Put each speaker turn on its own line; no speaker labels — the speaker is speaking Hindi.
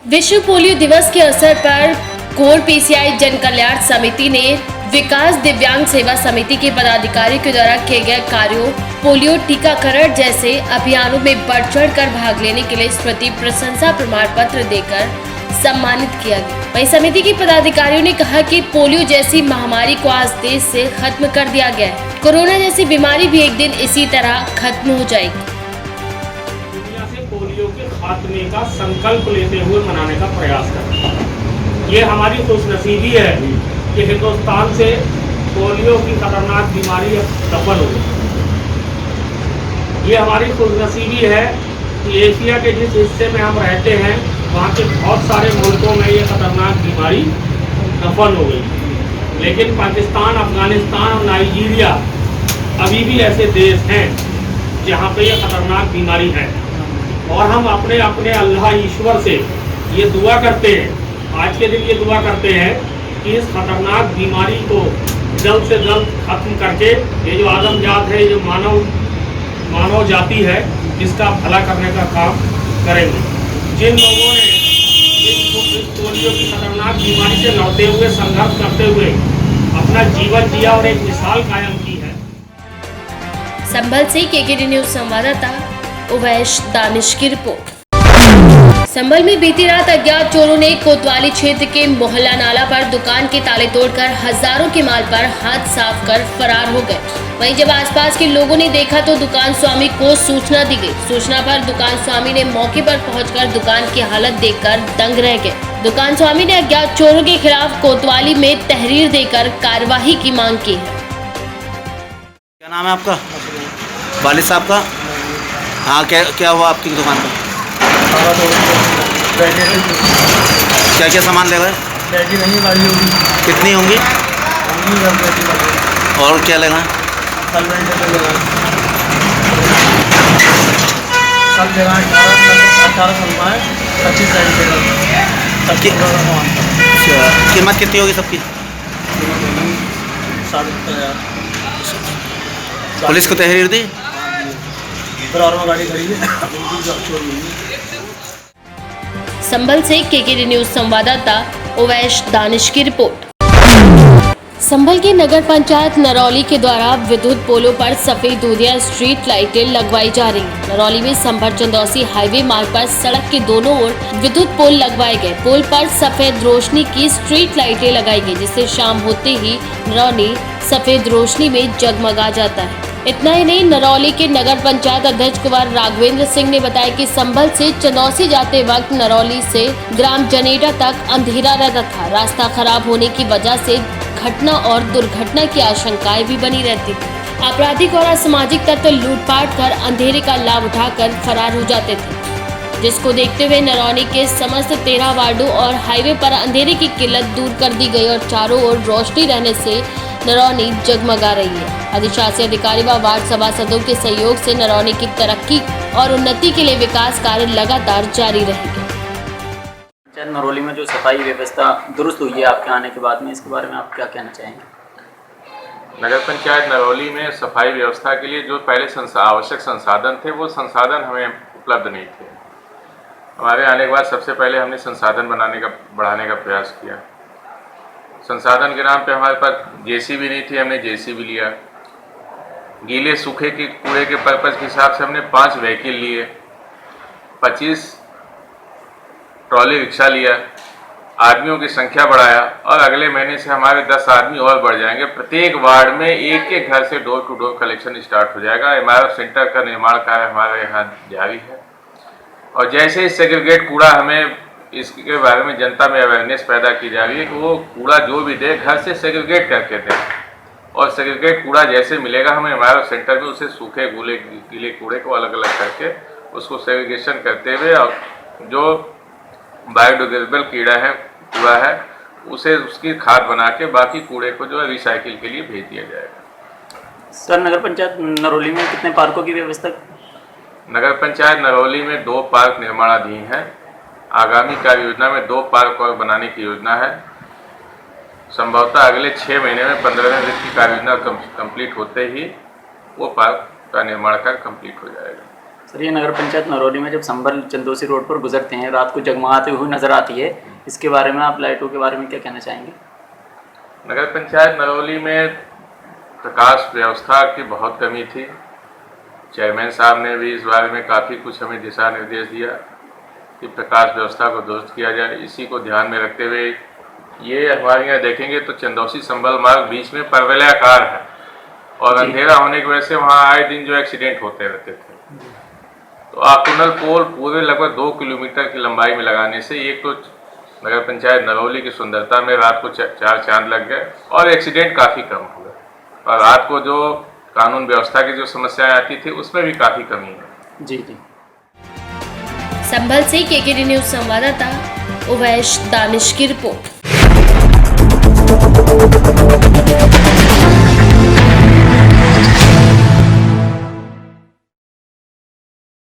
विश्व पोलियो दिवस के अवसर पर कोर पीसीआई जन कल्याण समिति ने विकास दिव्यांग सेवा समिति के पदाधिकारियों के द्वारा किए गए कार्यों, पोलियो टीकाकरण जैसे अभियानों में बढ़ चढ़ कर भाग लेने के लिए स्मृति प्रशंसा प्रमाण पत्र देकर सम्मानित किया गया। वहीं समिति के पदाधिकारियों ने कहा कि पोलियो जैसी महामारी को आज देश से खत्म कर दिया गया है। कोरोना जैसी बीमारी भी एक दिन इसी तरह खत्म हो जाएगी।
पोलियो के खात्मे का संकल्प लेते हुए मनाने का प्रयास करें। ये हमारी खुशनसीबी है कि हिंदुस्तान से पोलियो की खतरनाक बीमारी अब दफन हो गई। ये हमारी खुशनसीबी है कि एशिया के जिस हिस्से में हम रहते हैं वहाँ के बहुत सारे मुल्कों में ये खतरनाक बीमारी दफन हो गई, लेकिन पाकिस्तान, अफगानिस्तान और नाइजीरिया अभी भी ऐसे देश हैं जहाँ पे ये खतरनाक बीमारी है। और हम अपने अपने अल्लाह ईश्वर से ये दुआ करते हैं, आज के दिन ये दुआ करते हैं कि इस खतरनाक बीमारी को जल्द से जल्द खत्म करके ये जो आदमजात है, जो मानव जाति है, इसका भला करने का काम करेंगे। जिन लोगों ने इस पोलियो की खतरनाक बीमारी से लड़ते हुए, संघर्ष करते हुए अपना जीवन दिया और एक मिसाल कायम की है।
संभल से केकेडी न्यूज संवाददाता उवैश दानिश की रिपोर्ट। संभल में बीती रात अज्ञात चोरों ने कोतवाली क्षेत्र के मोहल्ला नाला पर दुकान के ताले तोड़कर हजारों के माल पर हाथ साफ कर फरार हो गए। वहीं जब आसपास के लोगों ने देखा तो दुकान स्वामी को सूचना दी गई। सूचना पर दुकान स्वामी ने मौके पर पहुंचकर दुकान की हालत देखकर दंग रह गए। दुकान स्वामी ने अज्ञात चोरों के खिलाफ कोतवाली में तहरीर देकर कार्यवाही की मांग की है।
क्या नाम है आपका? वालिद साहब का? हाँ, क्या हुआ आपकी दुकान पर? क्या क्या सामान ले गए? कितनी होंगी? और क्या लेगा? कीमत कितनी होगी सबकी? पुलिस को तहरीर दी?
संभल से केकेडी न्यूज संवाददाता उवैश दानिश की रिपोर्ट। संभल की नगर पंचायत नरौली के द्वारा विद्युत पोलों पर सफेद दूधिया स्ट्रीट लाइटें लगवाई जा रही हैं। नरौली में संभल चंदौसी हाईवे मार्ग पर सड़क के दोनों ओर विद्युत पोल लगवाए गए। पोल पर सफेद रोशनी की स्ट्रीट लाइटें लगाई गई, जिससे शाम होते ही नरौली सफेद रोशनी में जगमगा जाता है। इतना ही नहीं, नरौली के नगर पंचायत अध्यक्ष कुमार राघवेंद्र सिंह ने बताया कि संभल से चंदौसी जाते वक्त नरौली से ग्राम जनेटा तक अंधेरा रहता था। रास्ता खराब होने की वजह से घटना और दुर्घटना की आशंकाएं भी बनी रहती थी। आपराधिक और असामाजिक तत्व लूटपाट कर अंधेरे का लाभ उठाकर फरार हो जाते थे, जिसको देखते हुए नरौली के समस्त 13 वार्डों और हाईवे पर अंधेरे की किल्लत दूर कर दी गई और चारों ओर रोशनी रहने से नरौली जगमगा रही है। अधिशासी अधिकारी व वार्ड सभासदों के सहयोग से नरौली की तरक्की और उन्नति के लिए विकास कार्य लगातार जारी रहेंगे।
नरौली में जो सफाई व्यवस्था दुरुस्त हुई है आपके आने के बाद में, इसके बारे में आप क्या कहना चाहेंगे?
नगर पंचायत नरौली में सफाई व्यवस्था के लिए जो पहले आवश्यक संसाधन थे, वो संसाधन हमें उपलब्ध नहीं थे। हमारे आने के बाद सबसे पहले हमने संसाधन बढ़ाने का प्रयास किया। संसाधन के नाम पे हमारे पास जेसीबी नहीं थी, हमने जेसीबी लिया। गीले सूखे के कूड़े के पर्पज़ के हिसाब से हमने 5 व्हीकल लिए, 25 ट्रॉली रिक्शा लिया, आदमियों की संख्या बढ़ाया और अगले महीने से हमारे 10 आदमी और बढ़ जाएंगे। प्रत्येक वार्ड में एक घर से door to door collection start हो जाएगा। एमआरएफ सेंटर का निर्माण कार्य हमारे यहाँ जारी है और जैसे ही सेग्रीगेट कूड़ा, हमें इसके बारे में जनता में अवेयरनेस पैदा की जा रही है कि वो कूड़ा जो भी दे घर से सेग्रीगेट करके दें, और सेग्रीगेट कूड़ा जैसे मिलेगा हमें हमारे सेंटर में उसे सूखे गीले कूड़े को अलग अलग करके उसको सेग्रीगेशन करते हुए और जो बायोडिग्रेडेबल कूड़ा है उसे उसकी खाद बना के बाकी कूड़े को जो है रिसाइकिल के लिए भेज दिया जाएगा।
सर, नगर पंचायत नरौली में कितने पार्कों की व्यवस्था?
नगर पंचायत नरौली में 2 पार्क निर्माणाधीन है। आगामी कार्य योजना में 2 पार्क और बनाने की योजना है। संभवतः अगले 6 महीने में 15वें वित्त की कार्य योजना कंप्लीट होते ही वो पार्क का निर्माण कार्य कंप्लीट हो जाएगा।
सर ये नगर पंचायत नरौली में जब संभल चंदोसी रोड पर गुजरते हैं रात को जगमगाते हुए नजर आती है, इसके बारे में आप लाइटों के बारे में क्या कहना चाहेंगे?
नगर पंचायत नरौली में प्रकाश व्यवस्था की बहुत कमी थी। चेयरमैन साहब ने भी इस बारे में काफ़ी कुछ हमें दिशा निर्देश दिया कि प्रकाश व्यवस्था को दुरुस्त किया जाए। इसी को ध्यान में रखते हुए ये हमारे यहाँ देखेंगे तो चंदौसी संभल मार्ग बीच में परवलयाकार है और अंधेरा होने की वजह से वहाँ आए दिन जो एक्सीडेंट होते रहते थे। तो ऑक्टोनल पोल पूरे लगभग 2 किलोमीटर की लंबाई में लगाने से एक तो नगर पंचायत नरौली की सुंदरता में रात को 4 चांद लग गए और एक्सीडेंट काफ़ी कम हो गए और रात को जो कानून व्यवस्था की जो समस्याएं आती थी उसमें भी काफ़ी कमी है।
जी जी।
संभल से केकेडी न्यूज संवाददाता उवैश दानिश की रिपोर्ट।